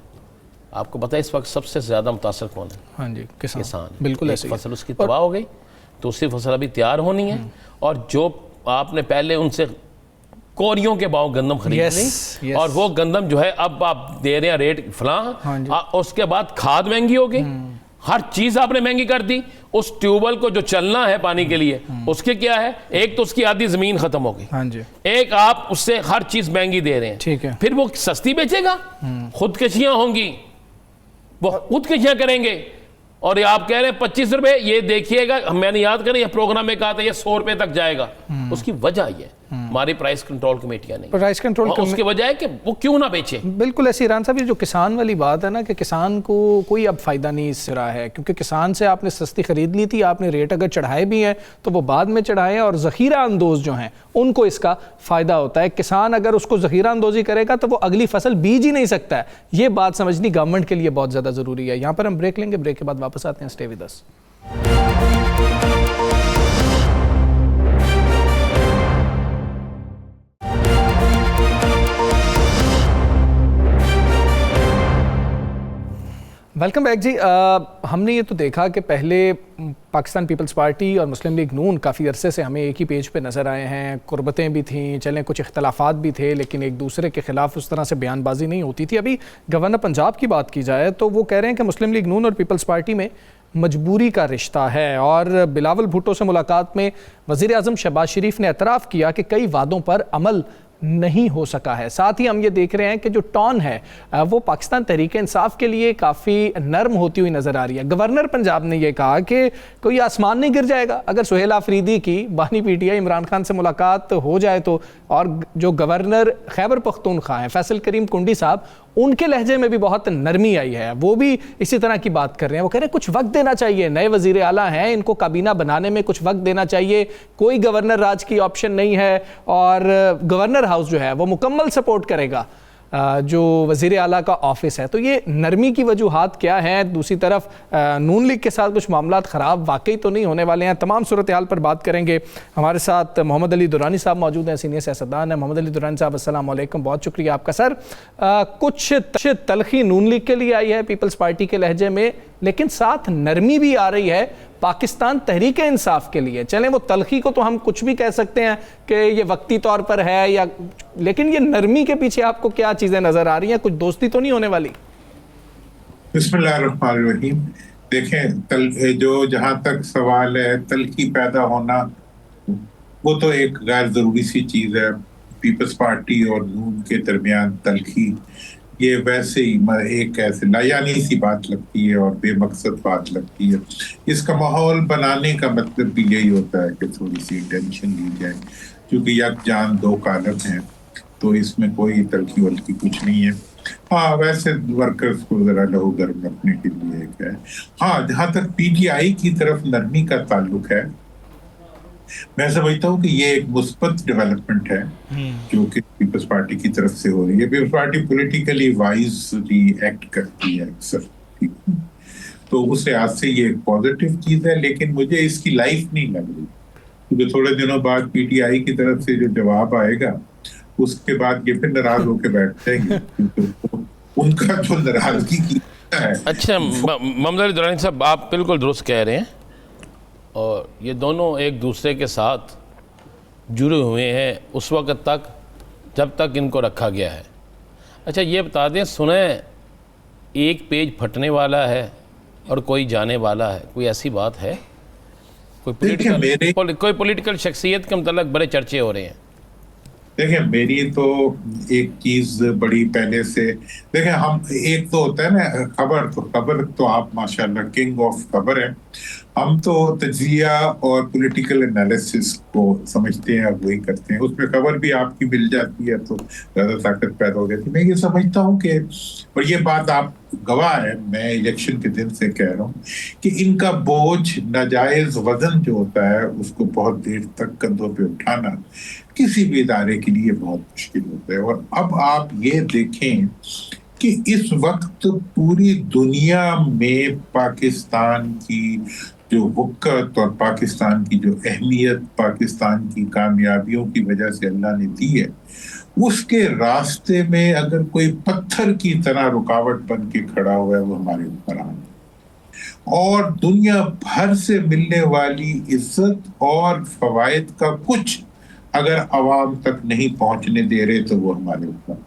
S2: आपको पता है इस वक्त सबसे ज्यादा मुतासर कौन है?
S1: हाँ जी, किसान।
S2: बिल्कुल ऐसी फसल उसकी तबाह हो गई, तो उसकी फसल अभी तैयार होनी है, और जो आपने पहले उनसे कोरियों के भाव गंदम खरीद ली, और वो गंदम जो है अब आप दे रहे हैं रेट फलां, उसके बाद खाद महंगी हो गई, हर चीज आपने महंगी कर दी। उस ट्यूबवेल को जो चलना है पानी के लिए, उसके क्या है, एक तो उसकी आधी जमीन खत्म हो गई,
S1: हाँ जी,
S2: एक आप उससे हर चीज महंगी दे रहे हैं,
S1: ठीक है,
S2: फिर वो सस्ती बेचेगा, खुदकशियां होंगी, वो खुदकशियां करेंगे। और ये आप कह रहे हैं 25 रुपए, ये देखिएगा, मैंने याद करें, ये प्रोग्राम में कहा था ये 100 रुपए तक जाएगा। उसकी वजह ये हमारी प्राइस कंट्रोल कमेटियां नहीं,
S1: प्राइस कंट्रोल
S2: उसकी वजह है कि वो क्यों ना बेचे।
S1: बिल्कुल ऐसी ईरान साहब, ये जो किसान वाली बात है ना, कि किसान को कोई अब फायदा नहीं इससे रहा है, क्योंकि किसान से आपने सस्ती खरीद ली थी, आपने रेट अगर चढ़ाए भी हैं तो वो बाद में चढ़ाए, और जखीरा अंदोज जो हैं उनको इसका फायदा होता है। किसान अगर उसको जखीरा अंदोजी करेगा तो वो अगली फसल बीज ही नहीं सकता है। ये बात समझनी गवर्नमेंट के लिए बहुत ज़्यादा ज़रूरी है। यहाँ पर हम ब्रेक लेंगे, ब्रेक के बाद वापस आते हैं। Stay with us. Welcome back जी। हमने ये तो देखा कि पहले पाकिस्तान पीपल्स पार्टी और मुस्लिम लीग नून काफ़ी अरसे से हमें एक ही पेज पे नज़र आए हैं, कुर्बतें भी थीं, चलें कुछ इख्तलाफात भी थे, लेकिन एक दूसरे के ख़िलाफ़ उस तरह से बयानबाजी नहीं होती थी। अभी गवर्नर पंजाब की बात की जाए तो वो कह रहे हैं कि मुस्लिम लीग नून और पीपल्स पार्टी में मजबूरी का रिश्ता है, और बिलावल भुट्टो से मुलाकात में वज़ीर आज़म शहबाज शरीफ ने एतराफ़ किया कि कई वादों पर अमल नहीं हो सका है। साथ ही हम ये देख रहे हैं कि जो टोन है वो पाकिस्तान तहरीक इंसाफ के लिए काफ़ी नरम होती हुई नज़र आ रही है। गवर्नर पंजाब ने यह कहा कि कोई आसमान नहीं गिर जाएगा अगर सुहेल आफरीदी की बानी पीटीआई इमरान खान से मुलाकात हो जाए तो। और जो गवर्नर खैबर पख्तूनख्वा हैं फैसल करीम कुंडी साहब, उनके लहजे में भी बहुत नरमी आई है, वो भी इसी तरह की बात कर रहे हैं। वो कह रहे हैं कुछ वक्त देना चाहिए, नए वजीर आला हैं, इनको काबीना बनाने में कुछ वक्त देना चाहिए, कोई गवर्नर राज की ऑप्शन नहीं है और गवर्नर हाउस जो है वो मुकम्मल सपोर्ट करेगा जो वज़ीर आला का ऑफिस है। तो ये नरमी की वजूहात क्या हैं? दूसरी तरफ नून लीग के साथ कुछ मामलात ख़राब वाकई तो नहीं होने वाले हैं। तमाम सूरत हाल पर बात करेंगे। हमारे साथ मोहम्मद अली दुरानी साहब मौजूद हैं, सीनियर सियासतदान हैं। मोहम्मद अली दुरानी साहब अस्सलाम वालेकुम, बहुत शुक्रिया आपका। सर, कुछ तलखी नून लीग के लिए आई है पीपल्स पार्टी के लहजे में, लेकिन साथ नरमी भी आ रही है पाकिस्तान तहरीक इंसाफ के लिए। चलें वो तलखी को तो हम कुछ भी कह सकते हैं कि ये वक्ती तौर पर है या, लेकिन ये नरमी के पीछे आपको क्या चीजें नजर आ रही हैं? कुछ दोस्ती तो नहीं होने वाली?
S4: बिस्मिल्लाहिर्रहमानिर्रहीम। देखें, जो जहां तक सवाल है तलखी पैदा होना, वो तो एक गैर जरूरी सी चीज है। पीपल्स पार्टी और नून के दरमियान तलखी ये वैसे ही एक ऐसे लायानी सी बात लगती है और बेमकसद बात लगती है। इसका माहौल बनाने का मतलब भी यही होता है कि थोड़ी सी टेंशन ली जाए, क्योंकि यकजान दो कालम है तो इसमें कोई तलखी वलखी कुछ नहीं है। हाँ, वैसे वर्कर्स को जरा लहू गर्म रखने के लिए एक है। हाँ, जहां तक पीटीआई की तरफ नरमी का ताल्लुक है, मैं समझता हूँ कि ये एक मुस्बत डेवलपमेंट है जो कि पीपल्स पार्टी की तरफ से हो रही है। People's party politically wisely act करती है अक्सर, तो उस लिहाज से ये एक पॉजिटिव चीज है, लेकिन मुझे इसकी लाइफ नहीं लग रही, क्योंकि थोड़े दिनों बाद पीटीआई की तरफ से जो जवाब आएगा उसके बाद ये फिर नाराज होकर बैठ जाएंगे, क्योंकि उनका जो नाराजगी की है।
S2: अच्छा, मोहम्मद अली दुरानी साहब, आप बिल्कुल दुरुस्त कह रहे हैं और ये दोनों एक दूसरे के साथ जुड़े हुए हैं उस वक़्त तक जब तक इनको रखा गया है। अच्छा, ये बता दें, सुने एक पेज फटने वाला है और कोई जाने वाला है, कोई ऐसी बात है? कोई पॉलिटिकल शख्सियत के मतलब बड़े चर्चे हो रहे हैं।
S4: देखिए, मेरी तो एक चीज बड़ी पहले से, देखिए हम, एक तो होता है ना खबर तो आप माशाल्लाह किंग ऑफ खबर है। हम तो तजिया और पॉलिटिकल एनालिसिस को समझते हैं, वही करते हैं, उसमें खबर भी आपकी मिल जाती है तो ज्यादा ताकत पैदा हो जाती है। मैं ये समझता हूँ कि, और ये बात आप गवाह है, मैं इलेक्शन के दिन से कह रहा हूँ कि इनका बोझ, नाजायज वजन जो होता है उसको बहुत देर तक कंधों पे उठाना किसी भी इदारे के लिए बहुत मुश्किल होता है। और अब आप ये देखें कि इस वक्त पूरी दुनिया में पाकिस्तान की जो वक़्त और पाकिस्तान की जो अहमियत, पाकिस्तान की कामयाबियों की वजह से अल्लाह ने दी है, उसके रास्ते में अगर कोई पत्थर की तरह रुकावट बन के खड़ा हुआ है वो हमारे हुक्मरान, और दुनिया भर से मिलने वाली इज्जत और फवायद का कुछ अगर अवाम तक नहीं पहुंचने दे रहे तो वो हमारे ऊपर,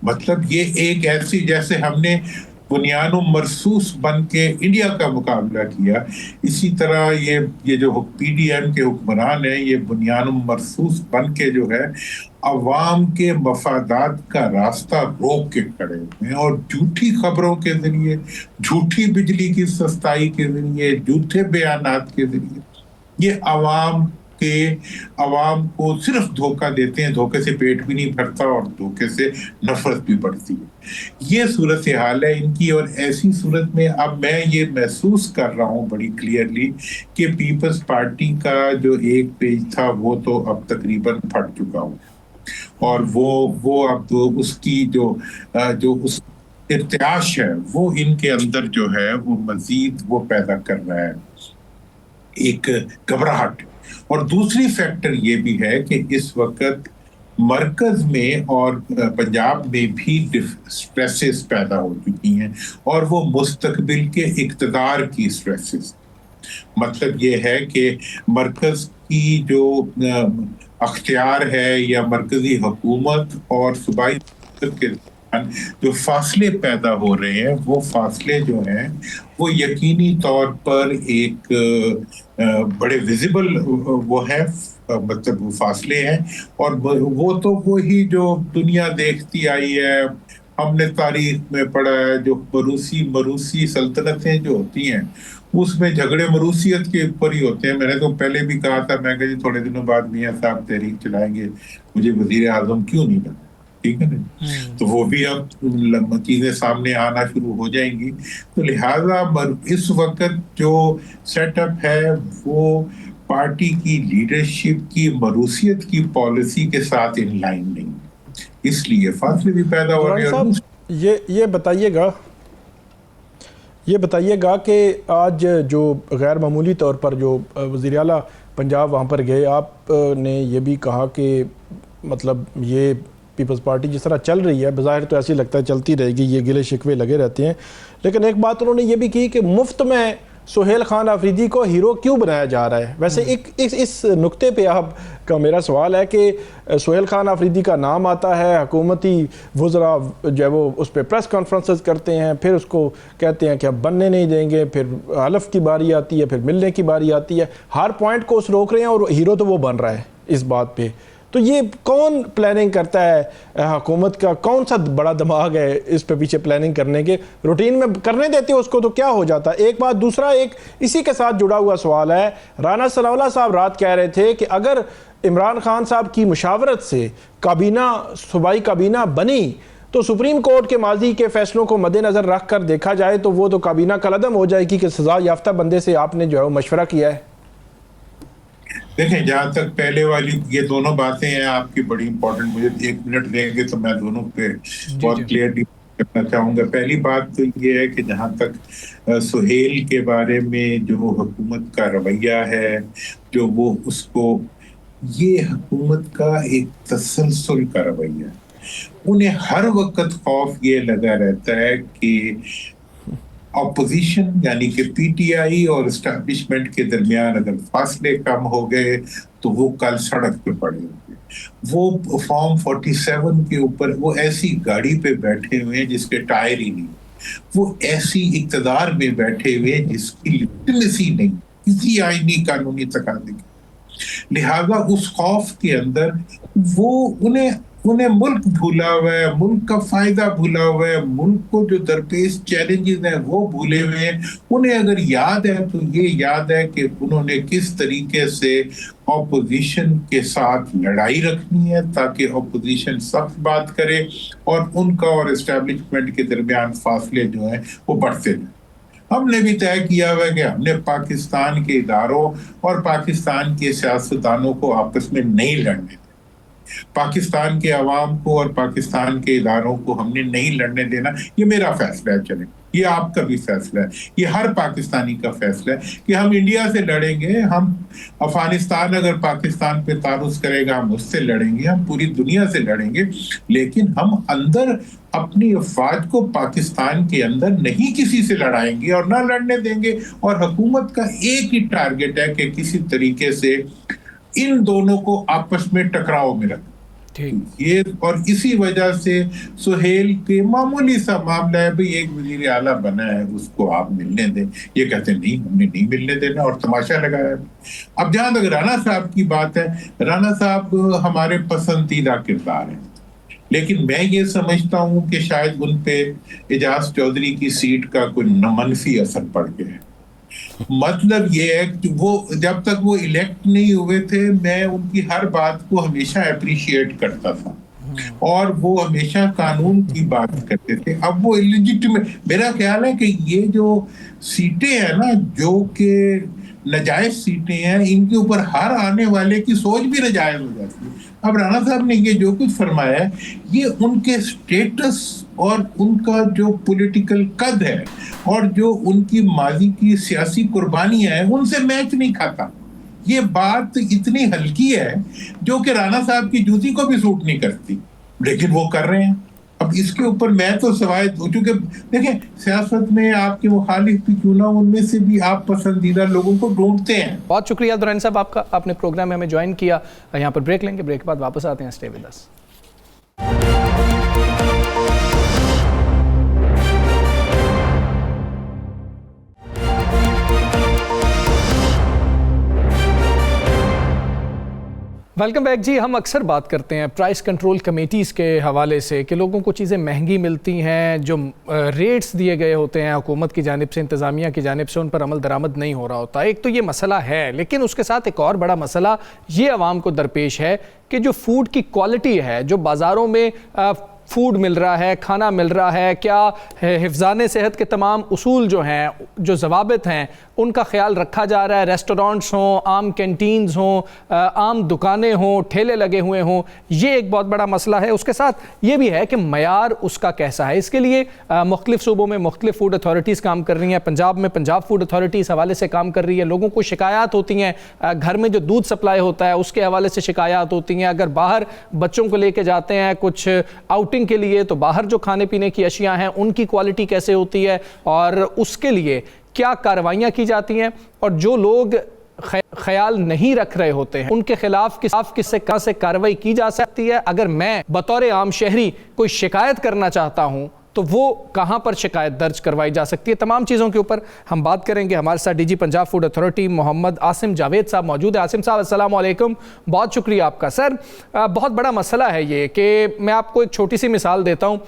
S4: मतलब ये एक ऐसी, जैसे हमने बुनियानुम मरसूस बन के इंडिया का मुकाबला किया, इसी तरह ये जो पीडीएम के हुक्मरान है, ये बुनियानुम मरसूस बन के जो है अवाम के मफादात का रास्ता रोक के खड़े हुए हैं, और झूठी खबरों के जरिए, झूठी बिजली की सस्ताई के जरिए, झूठे बयानात के जरिए ये अवाम को सिर्फ धोखा देते हैं। धोखे से पेट भी नहीं भरता और धोखे से नफरत भी बढ़ती है। ये सूरत हाल है इनकी, और ऐसी सूरत में अब मैं ये महसूस कर रहा हूँ बड़ी क्लियरली कि पीपल्स पार्टी का जो एक पेज था वो तो अब तकरीबन फट चुका हूँ, और वो अब तो उसकी जो उस इर्तियाश है वो इनके अंदर जो है वो मजीद वो पैदा कर रहा है एक घबराहट। और दूसरी फैक्टर ये भी है कि इस वक्त मरकज में और पंजाब में भी स्ट्रेसेस पैदा हो चुकी हैं, और वो मुस्तकबिल के इक़्तिदार की स्ट्रेसेस। मतलब ये है कि मरकज की जो अख्तियार है या मरकजी हुकूमत और सूबाई के जो फासले पैदा हो रहे हैं, वो फासले जो हैं वो यकीनी तौर पर एक बड़े विजिबल वो है मतलब फासले हैं, और वो तो वही जो दुनिया देखती आई है, हमने तारीख में पढ़ा है, जो मरूसी सल्तनतें जो होती हैं उसमें झगड़े मरूसियत के ऊपर ही होते हैं। मैंने तो पहले भी कहा था, मैं कहा जी थोड़े दिनों बाद मियां साहब तहरीक चलाएंगे, मुझे वजीर आजम क्यों नहीं बना, ठीक है ना। तो वो भी अब चीजें सामने आना शुरू हो जाएंगी। तो लिहाजा इस वक्त जो सेटअप है वो पार्टी की लीडरशिप की मरूसियत की पॉलिसी के साथ इन लाइन नहीं, इसलिए फासले भी पैदा हो रहे हैं।
S3: ये बताइएगा कि आज जो गैर मामूली तौर पर जो वज़ीर आला पंजाब वहाँ पर गए, आपने ये भी कहा कि मतलब ये पीपल्स पार्टी जिस तरह चल रही है, बज़ाहिर तो ऐसे लगता है चलती रहेगी, ये गिले शिकवे लगे रहते हैं, लेकिन एक बात उन्होंने ये भी की कि मुफ्त में सुहेल खान आफरीदी को हीरो क्यों बनाया जा रहा है। वैसे इस नुक्ते पे आपका मेरा सवाल है कि सुहेल खान आफरीदी का नाम आता है, हुकूमती वज़रा जो है वो उस पर प्रेस कॉन्फ्रेंसेस करते हैं, फिर उसको कहते हैं कि अब बनने नहीं देंगे, फिर हलफ की बारी आती है, फिर मिलने की बारी आती है, हर पॉइंट को उस रोक रहे हैं और हीरो तो वो बन रहा है इस बात पे। तो ये कौन प्लानिंग करता है, हुकूमत का कौन सा बड़ा दिमाग है इस पे पीछे प्लानिंग करने के? रूटीन में करने देते हो उसको तो क्या हो जाता है। एक बात, दूसरा एक इसी के साथ जुड़ा हुआ सवाल है, राना सनाउल्लाह साहब रात कह रहे थे कि अगर इमरान खान साहब की मुशावरत से काबीना, सूबाई काबीना बनी तो सुप्रीम कोर्ट के माजी के फैसलों को मद्देनजर रख कर देखा जाए तो वो तो काबीना कलअदम हो जाएगी कि सजा याफ्ता बंदे से आपने जो है मशवरा किया है।
S4: देखें, जहां तक पहले वाली ये दोनों बातें हैं आपकी बड़ी इंपॉर्टेंट, मुझे 1 मिनट देंगे तो मैं दोनों पे बहुत क्लियरली करना चाहूंगा। पहली बात तो ये है कि जहां तक सुहेल के बारे में जो हुकूमत का रवैया है, जो वो उसको, ये हुकूमत का एक तसलसल का रवैया है। उन्हें हर वक्त खौफ ये लगा रहता है कि ऑपोजिशन यानी कि पीटीआई और एस्टैब्लिशमेंट के दरमियान अगर फासले कम हो गए तो वो कल सड़क पे पड़े होंगे। वो फॉर्म 47 के ऊपर वो ऐसी गाड़ी पे बैठे हुए हैं जिसके टायर ही नहीं, वो ऐसी इक़्तिदार में बैठे हुए हैं जिसकी लिटरेसी नहीं किसी आईनी कानूनी तकाज़े की। लिहाजा उस खौफ के अंदर वो उन्हें मुल्क भूला हुआ है, मुल्क का फायदा भूला हुआ है, मुल्क को जो दरपेश चैलेंजेस हैं वो भूले हुए हैं। उन्हें अगर याद है तो ये याद है कि उन्होंने किस तरीके से ऑपोजिशन के साथ लड़ाई रखनी है ताकि ऑपोजिशन सख्त बात करे और उनका और एस्टैब्लिशमेंट के दरमियान फासले जो हैं वो बढ़ते जाए। हमने भी तय किया हुआ है कि हमने पाकिस्तान के इदारों और पाकिस्तान के सियासतदानों को आपस में नहीं लड़ने देना, पाकिस्तान के अवाम को और पाकिस्तान के इदारों को हमने नहीं लड़ने देना। ये मेरा फैसला है, चले, ये आपका भी फैसला है, ये हर पाकिस्तानी का फैसला है कि हम इंडिया से लड़ेंगे, हम अफगानिस्तान अगर पाकिस्तान पे तारुज़ करेगा हम उससे लड़ेंगे, हम पूरी दुनिया से लड़ेंगे, लेकिन हम अंदर अपनी अफवाज को पाकिस्तान के अंदर नहीं किसी से लड़ाएंगे और ना लड़ने देंगे। और हुकूमत का एक ही टारगेट है कि किसी तरीके से इन दोनों को आपस में टकराव में रखें। ये और इसी वजह से सुहेल के मामूली सा मामला है, भाई एक वजीर आला बना है उसको आप मिलने दें, ये कहते नहीं हमने नहीं मिलने देना और तमाशा लगाया। अब जहां तक राना साहब की बात है, राना साहब हमारे पसंदीदा किरदार हैं, लेकिन मैं ये समझता हूं कि शायद उन पे एजाज चौधरी की सीट का कोई मनफी असर पड़ गया है। मतलब ये है कि वो जब तक वो इलेक्ट नहीं हुए थे मैं उनकी हर बात को हमेशा अप्रिशिएट करता था और वो हमेशा कानून की बात करते थे। अब वो इलिजिटिमेट, मेरा ख्याल है कि ये जो सीटें हैं ना जो कि नाजायज सीटें हैं, इनके ऊपर हर आने वाले की सोच भी नाजायज हो जाती है। अब राणा साहब ने ये जो कुछ फरमाया है ये उनके स्टेटस और उनका जो पॉलिटिकल कद है और जो उनकी माजी की सियासी कुर्बानियां हैं उनसे मैच नहीं खाता। ये बात इतनी हल्की है जो कि राणा साहब की जूती को भी सूट नहीं करती, लेकिन वो कर रहे हैं। अब इसके ऊपर मैं तो सवाल, चूंकि देखें सियासत में आपके मुखालिफ भी क्यों ना, उनमें से भी आप पसंदीदा लोगों को ढूंढते हैं।
S1: बहुत शुक्रिया दुरानी साहब आपका, आपने प्रोग्राम में हमें ज्वाइन किया। यहाँ पर ब्रेक लेंगे, ब्रेक के बाद वापस आते हैं। Stay with us. Welcome back जी। हम अक्सर बात करते हैं प्राइस कंट्रोल कमेटीज़ के हवाले से कि लोगों को चीज़ें महंगी मिलती हैं, जो रेट्स दिए गए होते हैं हुकूमत की जानिब से, इंतज़ामिया की जानिब से, उन पर अमल दरामद नहीं हो रहा होता। एक तो ये मसला है, लेकिन उसके साथ एक और बड़ा मसला ये अवाम को दरपेश है कि जो फूड की क्वालिटी है, जो बाज़ारों में फूड मिल रहा है, खाना मिल रहा है, क्या हिफ्ज़ाने सेहत के तमाम उसूल जो हैं, जो ज़वाबित हैं, उनका ख्याल रखा जा रहा है। रेस्टोरेंट्स हों, आम कैंटीन्स हों, आम दुकानें हों, ठेले लगे हुए हों, ये एक बहुत बड़ा मसला है। उसके साथ ये भी है कि मयार उसका कैसा है। इसके लिए मुख्तलिफ सूबों में मुख्तलिफ फूड अथॉरिटीज़ काम कर रही हैं। पंजाब में पंजाब फूड अथॉरिटी इस हवाले से काम कर रही है। लोगों को शिकायत होती हैं, घर में जो दूध सप्लाई होता है उसके हवाले से शिकायत होती हैं। अगर बाहर बच्चों को लेके जाते हैं कुछ आउटिंग के लिए, तो बाहर जो खाने पीने की अशिया हैं उनकी क्वालिटी कैसे होती है और उसके लिए क्या कार्रवाइयाँ की जाती हैं, और जो लोग ख्याल नहीं रख रहे होते हैं उनके खिलाफ किससे कहाँ से कार्रवाई की जा सकती है। अगर मैं बतौर आम शहरी कोई शिकायत करना चाहता हूँ तो वो कहाँ पर शिकायत दर्ज करवाई जा सकती है। तमाम चीज़ों के ऊपर हम बात करेंगे। हमारे साथ DG Punjab food authority Mohammad Asim Javed साहब मौजूद है। आसिम साहब, अस्सलाम वालेकुम, बहुत शुक्रिया आपका। सर, बहुत बड़ा मसला है ये कि मैं आपको एक छोटी सी मिसाल देता हूँ।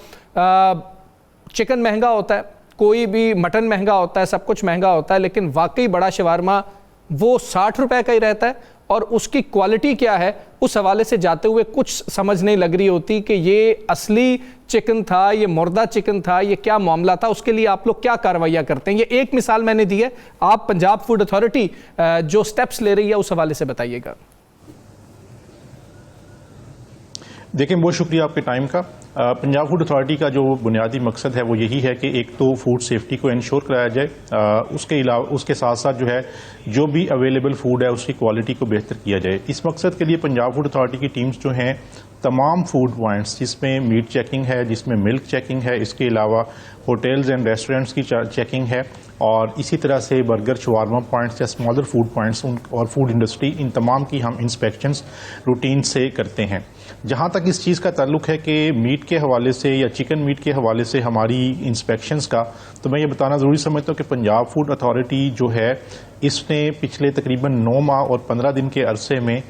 S1: चिकन महंगा होता है, कोई भी मटन महंगा होता है, सब कुछ महंगा होता है, लेकिन वाकई बड़ा शवारमा वो 60 रुपए का ही रहता है, और उसकी क्वालिटी क्या है उस हवाले से जाते हुए कुछ समझ नहीं लग रही होती कि ये असली चिकन था, ये मुर्दा चिकन था, ये क्या मामला था। उसके लिए आप लोग क्या कार्रवाइयाँ करते हैं? ये एक मिसाल मैंने दी है, आप पंजाब फूड अथॉरिटी जो स्टेप्स ले रही है उस हवाले से बताइएगा।
S5: देखिए, बहुत शुक्रिया आपके टाइम का। पंजाब फूड अथॉरिटी का जो बुनियादी मकसद है वो यही है कि एक तो फूड सेफ्टी को इंश्योर कराया जाए, उसके अलावा उसके साथ साथ जो है जो भी अवेलेबल फूड है उसकी क्वालिटी को बेहतर किया जाए। इस मकसद के लिए पंजाब फूड अथॉरिटी की टीम्स जो हैं तमाम फूड पॉइंट्स, जिसमें मीट चेकिंग है, जिसमें मिल्क चेकिंग है, इसके अलावा होटल्स एंड रेस्टोरेंट्स की चेकिंग है, और इसी तरह से बर्गर, शवारमा पॉइंट्स या स्मॉलर फूड पॉइंट्स और फूड इंडस्ट्री, इन तमाम की हम इंस्पेक्शंस रूटीन से करते हैं। जहाँ तक इस चीज़ का ताल्लुक है कि मीट के हवाले से या चिकन मीट के हवाले से हमारी इंस्पेक्शंस का, तो मैं ये बताना ज़रूरी समझता हूँ कि पंजाब फूड अथॉरिटी जो है इसने पिछले तकरीबन 9 माह और 15 दिन के अरसे में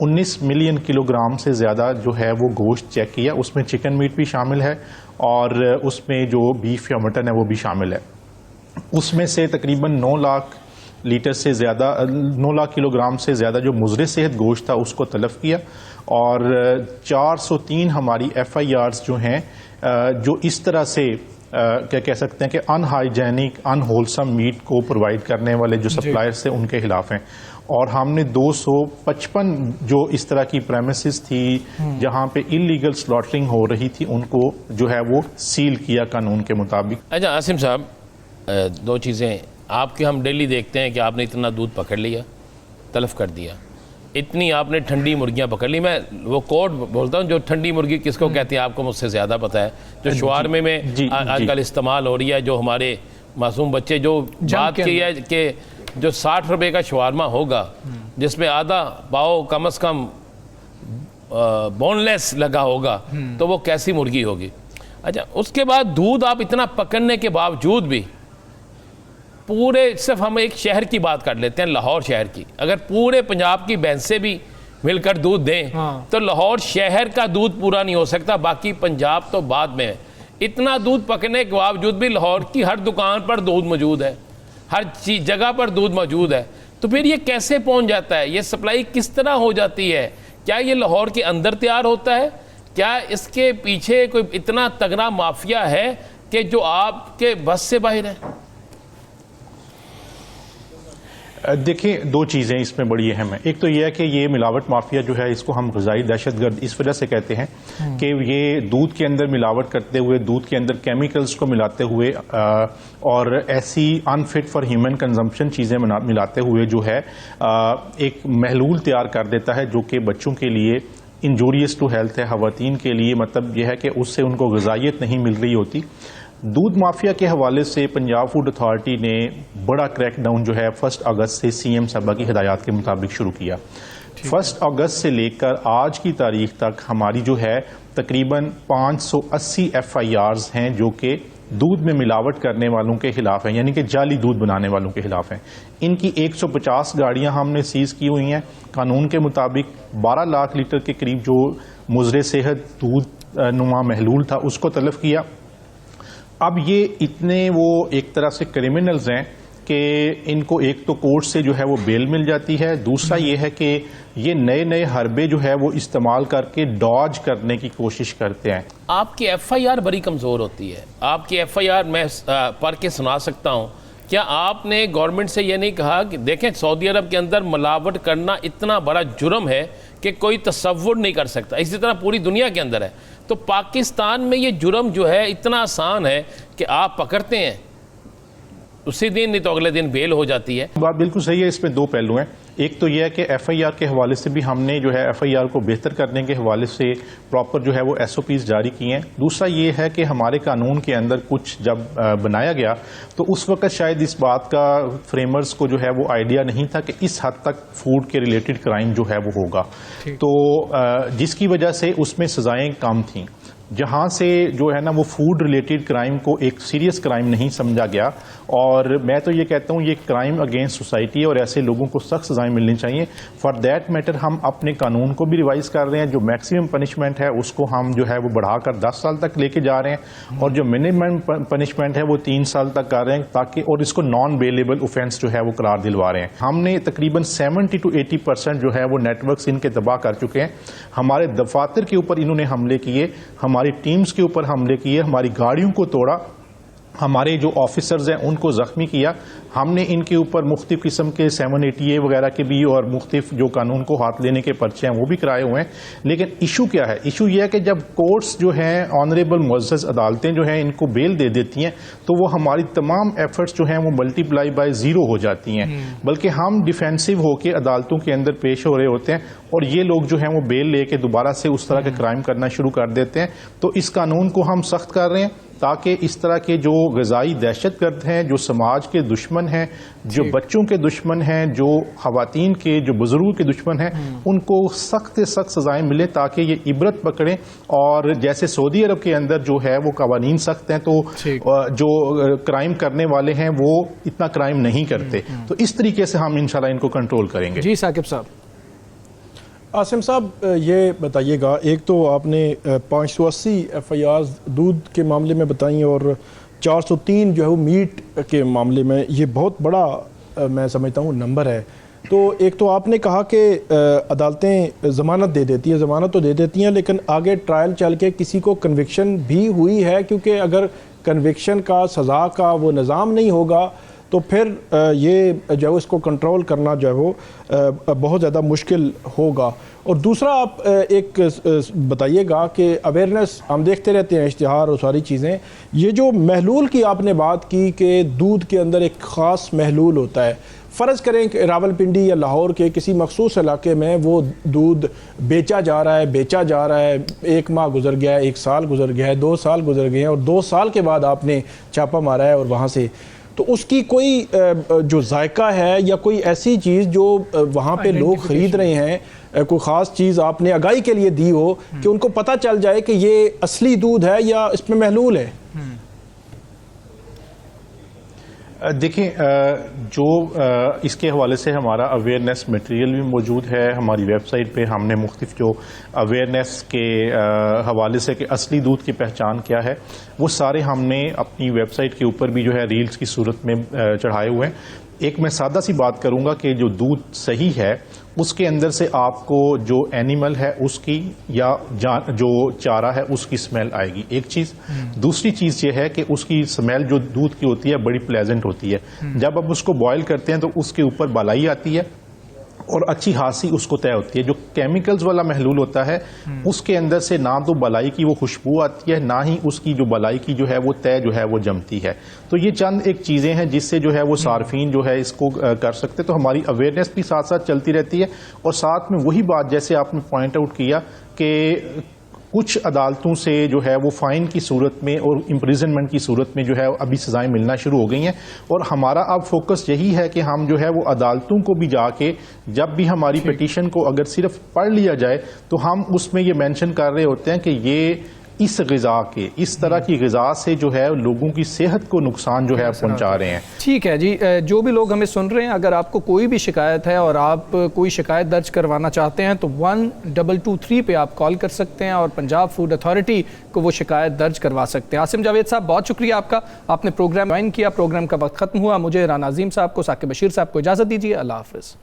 S5: 19 मिलियन किलोग्राम से ज़्यादा जो है वो गोश्त चेक किया। उसमें चिकन मीट भी शामिल है और उसमें जो बीफ या मटन है वो भी शामिल है। उसमें से तकरीबन 9 लाख लीटर से ज़्यादा, 9 लाख किलोग्राम से ज़्यादा जो मुज़रे सेहत गोश्त था उसको तलब किया, और 403 हमारी FIRs जो हैं जो इस तरह से क्या कह सकते हैं कि अनहाइजेनिक, अनहोलसम मीट को प्रोवाइड करने वाले जो सप्लायर्स थे उनके खिलाफ हैं। और हमने 255 जो इस तरह की प्रेमिसेस थी जहां पे इलीगल स्लॉटरिंग हो रही थी उनको जो है वो सील किया कानून के मुताबिक।
S2: अच्छा आसिम साहब, दो चीज़ें आपके हम डेली देखते हैं कि आपने इतना दूध पकड़ लिया, तलफ कर दिया, इतनी आपने ठंडी मुर्गियां पकड़ ली। मैं वो कोड बोलता हूँ, जो ठंडी मुर्गी किसको कहती है आपको मुझसे ज़्यादा पता है, जो शवारमे में आजकल इस्तेमाल हो रही है, जो हमारे मासूम बच्चे जो बात की है कि जो 60 रुपए का शवारमा होगा जिसमें आधा पाव कम से कम बोनलेस लगा होगा, तो वो कैसी मुर्गी होगी। अच्छा, उसके बाद दूध आप इतना पकड़ने के बावजूद भी पूरे, सिर्फ हम एक शहर की बात कर लेते हैं, लाहौर शहर की, अगर पूरे पंजाब की भैंसें भी मिलकर दूध दें तो लाहौर शहर का दूध पूरा नहीं हो सकता, बाकी पंजाब तो बाद में है। इतना दूध पकड़ने के बावजूद भी लाहौर की हर दुकान पर दूध मौजूद है, हर चीज जगह पर दूध मौजूद है, तो फिर ये कैसे पहुंच जाता है? ये सप्लाई किस तरह हो जाती है? क्या ये लाहौर के अंदर तैयार होता है? क्या इसके पीछे कोई इतना तगड़ा माफिया है कि जो आपके बस से बाहर है?
S5: देखिए, दो चीज़ें इसमें बड़ी अहम है। एक तो यह है कि ये मिलावट माफिया जो है इसको हम ग़िज़ाई दहशतगर्द इस वजह से कहते हैं कि ये दूध के अंदर मिलावट करते हुए, दूध के अंदर केमिकल्स को मिलाते हुए और ऐसी अनफिट फॉर ह्यूमन कंजम्पशन चीज़ें मिलाते हुए जो है एक महलूल तैयार कर देता है जो कि बच्चों के लिए इंजूरियस टू हेल्थ है, ख़वातीन के लिए मतलब यह है कि उससे उनको ग़िज़ाइयत नहीं मिल रही होती। दूध माफिया के हवाले से पंजाब फूड अथॉरिटी ने बड़ा क्रैकडाउन जो है 1 अगस्त से CM साहबा की हिदायत के मुताबिक शुरू किया। 1 अगस्त से लेकर आज की तारीख तक हमारी जो है तकरीबन 580 FIRs हैं जो कि दूध में मिलावट करने वालों के खिलाफ हैं, यानी कि जाली दूध बनाने वालों के खिलाफ हैं। इनकी 150 गाड़ियां हमने सीज की हुई हैं। कानून के मुताबिक 12 लाख लीटर के करीब जो मुजरे सेहत दूध नुमा महलूल था उसको तलब किया। अब ये इतने वो एक तरह से क्रिमिनल्स हैं कि इनको एक तो कोर्ट से जो है वो बेल मिल जाती है, दूसरा ये है कि ये नए नए हरबे जो है वो इस्तेमाल करके डॉज करने की कोशिश करते हैं।
S2: आपकी FIR बड़ी कमज़ोर होती है। आपकी FIR मैं पढ़ के सुना सकता हूँ। क्या आपने गवर्नमेंट से ये नहीं कहा कि देखें सऊदी अरब के अंदर मिलावट करना इतना बड़ा जुर्म है कि कोई तसव्वुर नहीं कर सकता, इसी तरह पूरी दुनिया के अंदर है। तो पाकिस्तान में ये जुर्म जो है इतना आसान है कि आप पकड़ते हैं उसी दिन, नहीं तो अगले दिन बेल हो जाती है।
S5: बात बिल्कुल सही है। इसमें दो पहलू हैं। एक तो यह है कि FIR के हवाले से भी हमने जो है FIR को बेहतर करने के हवाले से प्रॉपर जो है वो SOPs जारी किए हैं। दूसरा ये है कि हमारे कानून के अंदर कुछ जब बनाया गया तो उस वक्त शायद इस बात का फ्रेमर्स को जो है वो आइडिया नहीं था कि इस हद तक फूड के रिलेटेड क्राइम जो है वो होगा, तो जिसकी वजह से उसमें सजाएं कम थीं। जहाँ से जो है ना वो फूड रिलेटेड क्राइम को एक सीरियस क्राइम नहीं समझा गया। और मैं तो ये कहता हूँ ये क्राइम अगेंस्ट सोसाइटी है और ऐसे लोगों को सख्त सजाएं मिलनी चाहिए। फॉर दैट मैटर हम अपने कानून को भी रिवाइज कर रहे हैं। जो मैक्सिमम पनिशमेंट है उसको हम जो है वो बढ़ाकर 10 साल तक लेके जा रहे हैं और जो मिनिमम पनिशमेंट है वो 3 साल तक कर रहे हैं, ताकि और इसको नॉन बेलेबल ऑफेंस जो है वो करार दिलवा रहे हैं। हमने तकरीबन 70 to 80% जो है वो नेटवर्क्स इनके तबाह कर चुके हैं। हमारे दफातर के ऊपर इन्होंने हमले किए, हमारी टीम्स के ऊपर हमले किए, हमारी गाड़ियों को तोड़ा, हमारे जो ऑफिसर्स हैं उनको जख्मी किया। हमने इनके ऊपर मुख्तलिफ किस्म के 780A वगैरह के भी और मुख्तलिफ जो कानून को हाथ लेने के पर्चे हैं वो भी कराए हुए हैं। लेकिन इशू क्या है? इशू यह है कि जब कोर्ट्स जो हैं, ऑनरेबल मुअज़्ज़ज़ अदालतें जो हैं इनको बेल दे देती हैं तो वो हमारी तमाम एफर्ट्स जो हैं वो मल्टीप्लाई बाय ज़ीरो हो जाती हैं। बल्कि हम डिफेंसिव होकर अदालतों के अंदर पेश हो रहे होते हैं और ये लोग जो हैं वो बेल लेके दोबारा से उस तरह के क्राइम करना शुरू कर देते हैं। तो इस कानून को हम सख्त कर रहे हैं ताकि इस तरह के जो ग़िज़ाई दहशतगर्द हैं, जो समाज के दुश्मन हैं, जो बच्चों के दुश्मन हैं, जो ख़वातीन के, जो बुजुर्गों के दुश्मन हैं, उनको सख्त से सख्त सजाएं मिले ताकि ये इबरत पकड़ें। और जैसे सऊदी अरब के अंदर जो है वो कवानीन सख्त हैं तो जो क्राइम करने वाले हैं वो इतना क्राइम नहीं करते। तो इस तरीके से हम इंशाल्लाह इनको कंट्रोल करेंगे।
S1: जी साकिब साहब।
S3: आसिम साहब ये बताइएगा, एक तो आपने 580 FIRs दूध के मामले में बताई और 403 जो है वो मीट के मामले में, ये बहुत बड़ा मैं समझता हूँ नंबर है। तो एक तो आपने कहा कि अदालतें ज़मानत दे देती है, ज़मानत तो दे देती हैं लेकिन आगे ट्रायल चल के किसी को कन्विक्शन भी हुई है, क्योंकि अगर कन्विक्शन का सज़ा का वो निज़ाम नहीं होगा तो फिर ये जो है इसको कंट्रोल करना जो है वो बहुत ज़्यादा मुश्किल होगा। और दूसरा आप एक बताइएगा कि अवेयरनेस हम देखते रहते हैं, इश्तिहार और सारी चीज़ें, ये जो महलूल की आपने बात की कि दूध के अंदर एक ख़ास महलूल होता है, फ़र्ज़ करें कि रावलपिंडी या लाहौर के किसी मखसूस इलाके में वो दूध बेचा जा रहा है, 1 माह गुजर गया है, 1 साल गुजर गया है, 2 साल गुजर गए हैं और 2 साल के बाद आपने छापा मारा है और वहाँ से तो उसकी कोई जो जायका है या कोई ऐसी चीज़ जो वहाँ पे लोग ख़रीद रहे हैं, कोई ख़ास चीज़ आपने आगाही के लिए दी हो कि उनको पता चल जाए कि ये असली दूध है या इसमें महलूल है?
S5: देखिए, जो इसके हवाले से हमारा अवेयरनेस मटेरियल भी मौजूद है हमारी वेबसाइट पे। हमने मुख्तलिफ जो अवेयरनेस के हवाले से कि असली दूध की पहचान क्या है वो सारे हमने अपनी वेबसाइट के ऊपर भी जो है रील्स की सूरत में चढ़ाए हुए हैं। एक मैं सादा सी बात करूंगा कि जो दूध सही है उसके अंदर से आपको जो एनिमल है उसकी या जो चारा है उसकी स्मेल आएगी, एक चीज़। दूसरी चीज़ ये है कि उसकी स्मेल जो दूध की होती है बड़ी प्लेजेंट होती है। जब आप उसको बॉयल करते हैं तो उसके ऊपर बालाई आती है और अच्छी खासी उसको तय होती है। जो केमिकल्स वाला महलूल होता है उसके अंदर से ना तो बलाई की वो खुशबू आती है, ना ही उसकी जो बलाई की जो है वो तय जो है वो जमती है। तो ये चंद एक चीज़ें हैं जिससे जो है वो सार्फिन जो है इसको कर सकते। तो हमारी अवेयरनेस भी साथ साथ चलती रहती है और साथ में वही बात जैसे आपने पॉइंट आउट किया कि कुछ अदालतों से जो है वो फाइन की सूरत में और इम्प्रिजनमेंट की सूरत में जो है अभी सजाएं मिलना शुरू हो गई हैं। और हमारा अब फोकस यही है कि हम जो है वो अदालतों को भी जाके जब भी हमारी पिटीशन को अगर सिर्फ पढ़ लिया जाए तो हम उसमें ये मेंशन कर रहे होते हैं कि ये इस ग़िज़ा के, इस तरह की ग़िज़ा से जो है लोगों की सेहत को नुकसान जो है पहुंचा रहे हैं।
S1: ठीक है जी, जो भी लोग हमें सुन रहे हैं, अगर आपको कोई भी शिकायत है और आप कोई शिकायत दर्ज करवाना चाहते हैं तो 1223 पे आप कॉल कर सकते हैं और पंजाब फूड अथॉरिटी को वो शिकायत दर्ज करवा सकते हैं। आसिम जावेद साहब, बहुत शुक्रिया आपका, आपने प्रोग्राम ज्वाइन किया, प्रोग्राम का वक्त खत्म हुआ। मुझे राना अजीम साहब को, साकिब बशीर साहब को इजाज़त दीजिए। अल्लाह हाफ़िज़।